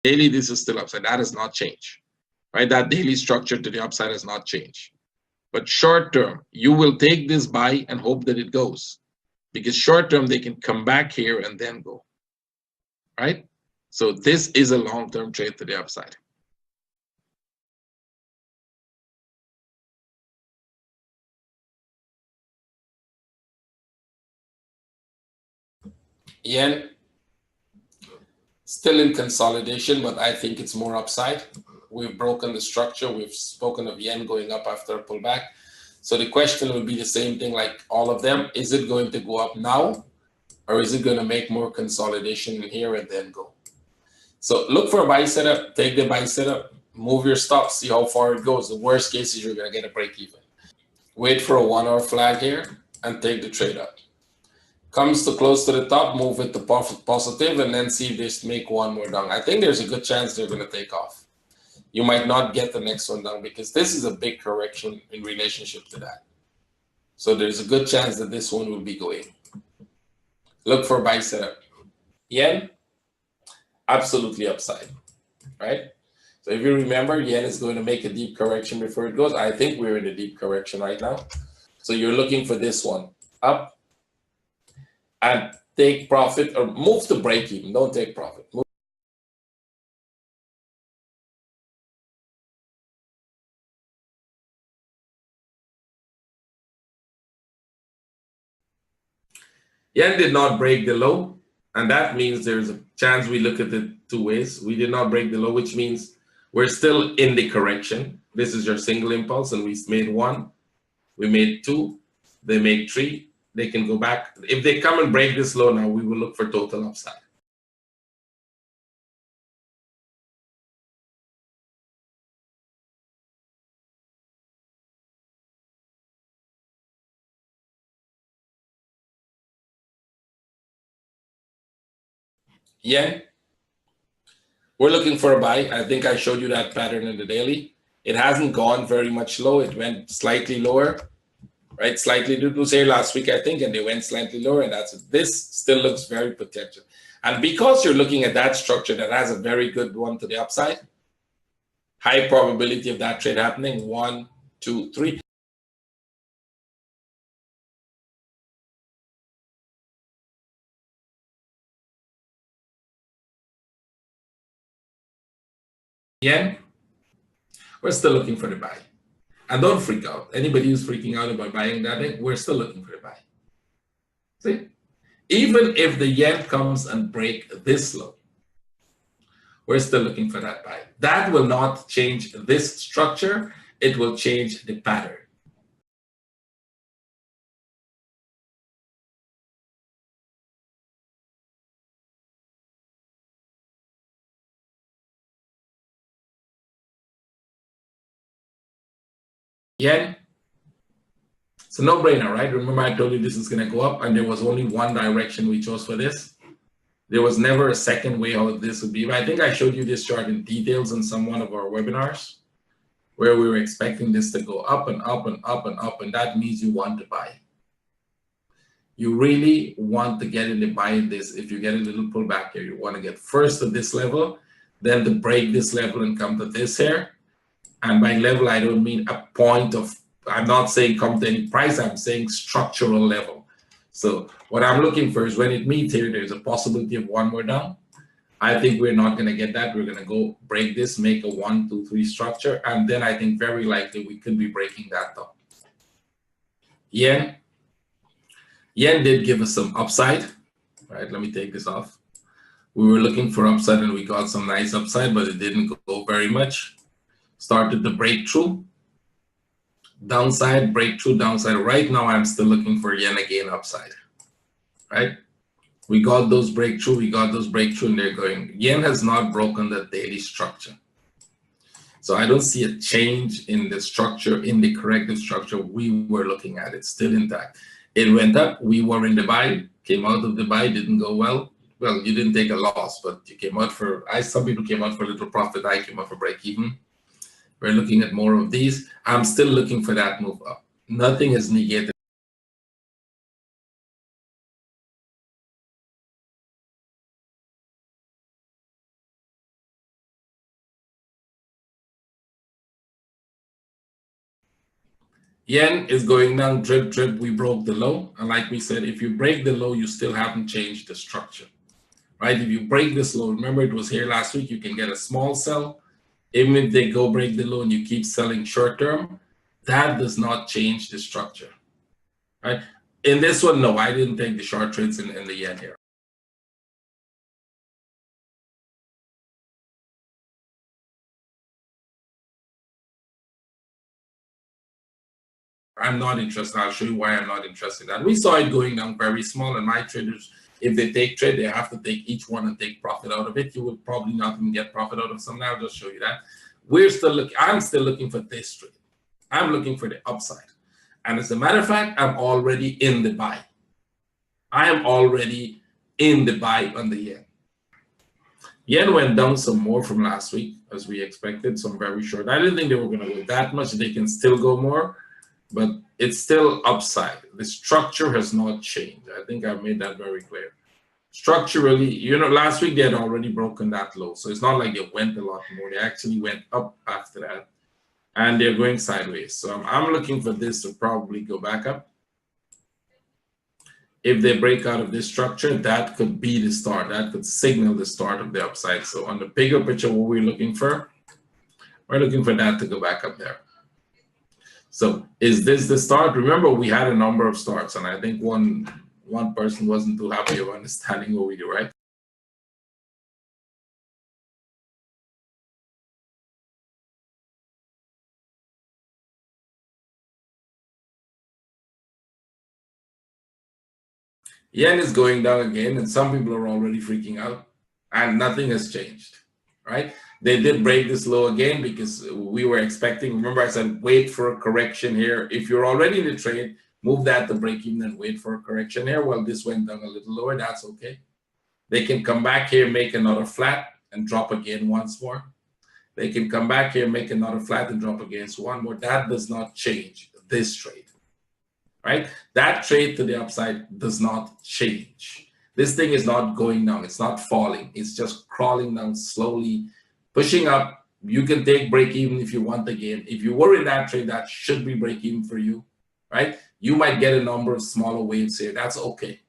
Daily, this is still upside. That has not changed, right? That daily structure to the upside has not changed. But short term, you will take this buy and hope that it goes, because short term they can come back here and then go, right? So this is a long-term trade to the upside. Yen still in consolidation, but I think it's more upside. We've broken the structure. We've spoken of yen going up after a pullback. So the question will be the same thing like all of them. Is it going to go up now, or is it going to make more consolidation in here and then go? So look for a buy setup, take the buy setup, move your stop, see how far it goes. The worst case is you're going to get a break even. Wait for a 1 hour flag here and take the trade up. Comes to close to the top, move it to positive, and then see if they make one more down. I think there's a good chance they're going to take off. You might not get the next one down because this is a big correction in relationship to that. So there's a good chance that this one will be going. Look for buy setup. Yen, absolutely upside, right? So if you remember, yen is going to make a deep correction before it goes. I think we're in a deep correction right now. So you're looking for this one up and take profit, or move to break even. Don't take profit. Move. Yen did not break the low, and that means there's a chance we look at it two ways. We did not break the low, which means we're still in the correction. This is your single impulse, and we made one, we made two, they make three, they can go back. If they come and break this low now, we will look for total upside. Yen, we're looking for a buy. I think I showed you that pattern in the daily. It hasn't gone very much low. It went slightly lower, right? Slightly did lose here last week, I think, and they went slightly lower, and that's it. This still looks very potential. And because you're looking at that structure that has a very good one to the upside, high probability of that trade happening. 1, 2, 3. Yen, we're still looking for the buy. And don't freak out. Anybody who's freaking out about buying that, we're still looking for the buy. See? Even if the yen comes and break this low, we're still looking for that buy. That will not change this structure. It will change the pattern. Yen, it's a no-brainer, right? Remember I told you this is going to go up, and there was only one direction we chose for this. There was never a second way how this would be. But I think I showed you this chart in details in one of our webinars, where we were expecting this to go up and up and up and up, and that means you want to buy. You really want to get in the buy in this. If you get a little pullback here, you want to get first to this level, then to break this level and come to this here. And by level, I don't mean a point of, I'm not saying come to any price, I'm saying structural level. So what I'm looking for is when it meets here, there's a possibility of one more down. I think we're not going to get that. We're going to go break this, make a 1, 2, 3 structure, and then I think very likely we could be breaking that down. Yen did give us some upside, right? Let me take this off. We were looking for upside and we got some nice upside, but it didn't go very much. Started the breakthrough, downside, breakthrough, downside. Right now, I'm still looking for yen again upside, right? We got those breakthrough, and they're going. Yen has not broken the daily structure. So I don't see a change in the structure, in the corrective structure we were looking at. It's still intact. It went up, we were in the buy, came out of the buy, didn't go well. Well, you didn't take a loss, but you came out for, some people came out for a little profit, I came out for break even. We're looking at more of these. I'm still looking for that move up. Nothing has negated Yen is going down, drip, drip. We broke the low. And like we said, if you break the low, you still haven't changed the structure, right? If you break this low, remember it was here last week, you can get a small sell. Even if they go break the low and you keep selling short term, that does not change the structure, right? In this one, no, I didn't take the short trades in the yen here. I'm not interested. I'll show you why I'm not interested in that. We saw it going down very small, and my traders, if they take trade, they have to take each one and take profit out of it. You will probably not even get profit out of some. I'll just show you that. We're still looking. I'm still looking for this trade. I'm looking for the upside. And as a matter of fact, I'm already in the buy. I am already in the buy on the yen. Yen went down some more from last week, as we expected, some very short. I didn't think they were going to go that much. They can still go more, but it's still upside. The structure has not changed. I think I've made that very clear. Structurally, last week they had already broken that low. So it's not like they went a lot more. They actually went up after that, and they're going sideways. So I'm looking for this to probably go back up. If they break out of this structure, that could be the start. That could signal the start of the upside. So on the bigger picture, what we're looking for? We're looking for that to go back up there. So is this the start? Remember, we had a number of starts, and I think one person wasn't too happy of understanding what we do, right? Yen is going down again, and some people are already freaking out, and nothing has changed, right? They did break this low again because we were expecting. Remember, I said wait for a correction here. If you're already in the trade, move that to break even and wait for a correction here. Well, this went down a little lower. That's okay. They can come back here, make another flat, and drop again once more. They can come back here, make another flat, and drop against one more. That does not change this trade. Right? That trade to the upside does not change. This thing is not going down. It's not falling. It's just crawling down slowly, pushing up. You can take break even if you want again. If you were in that trade, that should be break even for you, right? You might get a number of smaller waves here. That's okay.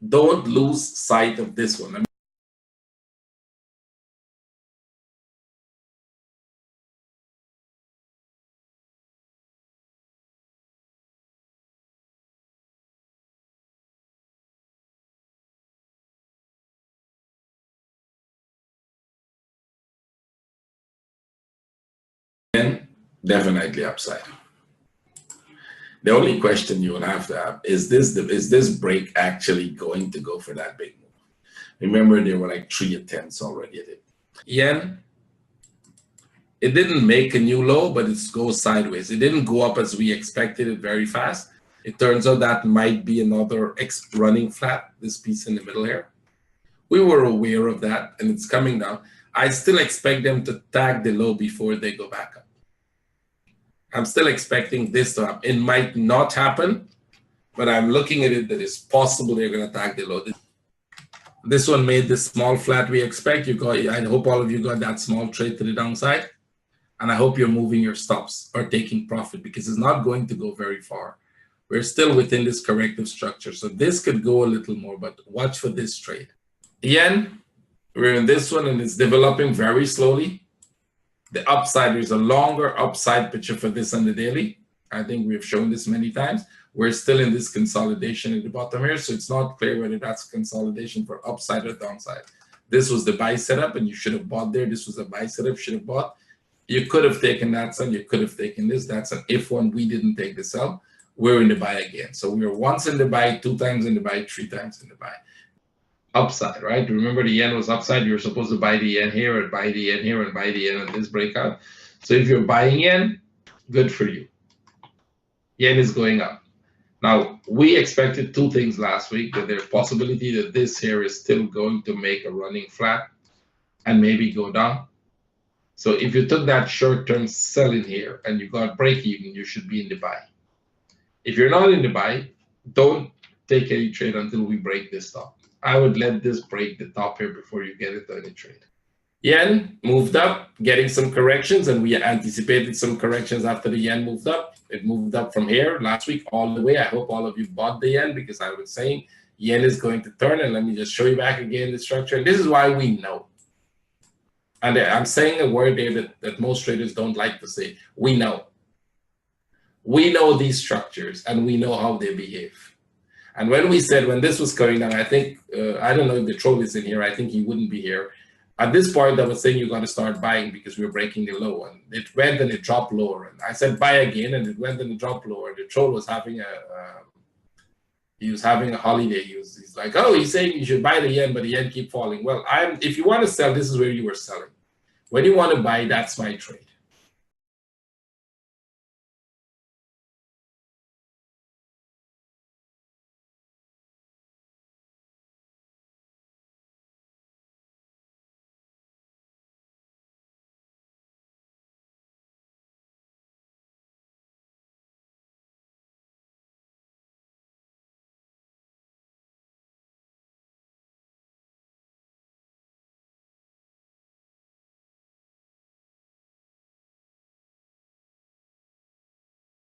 Don't lose sight of this one. Definitely upside. The only question you will have to have is this break actually going to go for that big move? Remember, there were like 3 attempts already at it. Yen, it didn't make a new low, but it goes sideways. It didn't go up as we expected it very fast. It turns out that might be another running flat, this piece in the middle here. We were aware of that, and it's coming down. I still expect them to tag the low before they go back up. I'm still expecting this to happen. It might not happen, but I'm looking at it that it's possible they're going to tag the low. This one made this small flat we expect. I hope all of you got that small trade to the downside. And I hope you're moving your stops or taking profit because it's not going to go very far. We're still within this corrective structure. So this could go a little more, but watch for this trade. Yen, we're in this one and it's developing very slowly. The upside, there's a longer upside picture for this on the daily. I think we've shown this many times. We're still in this consolidation at the bottom here, so it's not clear whether that's consolidation for upside or downside. This was the buy setup, and you should have bought there. This was a buy setup, should have bought. You could have taken that sell, you could have taken this. That's an if one. We didn't take the sell. We're in the buy again. So we were once in the buy, 2 times in the buy, 3 times in the buy. Upside, right? Remember the yen was upside. You're supposed to buy the yen here and buy the yen here and buy the yen on this breakout. So if you're buying yen, good for you. Yen is going up. Now, we expected 2 things last week, that there's possibility that this here is still going to make a running flat and maybe go down. So if you took that short-term sell in here and you got break even, you should be in the buy. If you're not in the buy, don't take any trade until we break this top. I would let this break the top here before you get into any trade. Yen moved up, getting some corrections, and we anticipated some corrections after the yen moved up. It moved up from here last week all the way. I hope all of you bought the yen, because I was saying yen is going to turn. And let me just show you back again the structure. And this is why we know. And I'm saying a word there that most traders don't like to say. We know. We know these structures, and we know how they behave. And when we said, when this was going down, I think, I don't know if the troll is in here. I think he wouldn't be here. At this point, I was saying you got to start buying because we were breaking the low. And it went and it dropped lower. And I said, buy again. And it went and it dropped lower. The troll was having a holiday. He's like, oh, he's saying you should buy the yen, but the yen keep falling. Well, if you want to sell, this is where you were selling. When you want to buy, that's my trade.